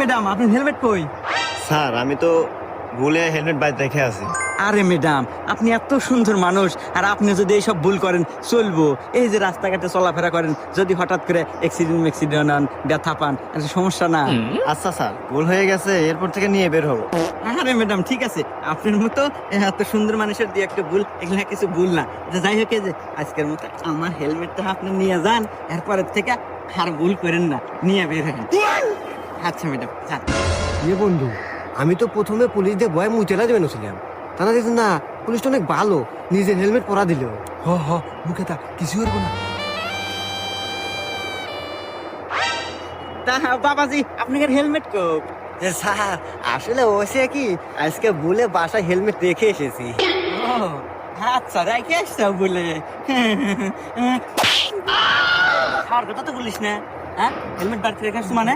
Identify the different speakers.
Speaker 1: Madam আপনার helmet কই?
Speaker 2: Sir আমি তো ভুলে হেলমেট বাড়িতে রেখে আছি।
Speaker 1: আরে ম্যাডাম আপনি এত সুন্দর মানুষ, আর আপনি যদি এইসব ভুল করেন চলবো? এই যে রাস্তাঘাটে চলাফেরা করেন, যদি হঠাৎ করে অ্যাক্সিডেন্ট হন, ব্যথা পান, একটা সমস্যা না?
Speaker 2: আচ্ছা স্যার, ভুল হয়ে গেছে, এরপর থেকে নিয়ে বের হবো।
Speaker 1: আরে ম্যাডাম ঠিক আছে, আপনার মতো এত সুন্দর মানুষের দিয়ে একটা ভুল, এগুলা কিছু ভুল না। যাই হোক, এই যে আজকের মতো আমার হেলমেটটা আপনি নিয়ে যান, এরপরের থেকে আর ভুল করেন না, নিয়ে বের হন। আচ্ছা ম্যাডাম যান।
Speaker 3: বন্ধু, আমি তো প্রথমে পুলিশ দিয়ে ভয় মুচেলা দেবেন ছিলাম, তারা দেখছেন না পুলিশটা অনেক ভালো, নিজের হেলমেট পরা দিল।
Speaker 4: হ হ মুখে থাক, কিছু করবো না।
Speaker 1: তা বাবাজি আপনার হেলমেট কো?
Speaker 3: স্যার আসলে ওসে কি, আজকে ভুলে বাসায় হেলমেট রেখে এসেছি।
Speaker 1: ও আচ্ছা, রেখে আসছো বলে। খাওয়ার কথা তো বলিস না, হ্যাঁ? হেলমেট বাড়িতে রেখে আসছো মানে?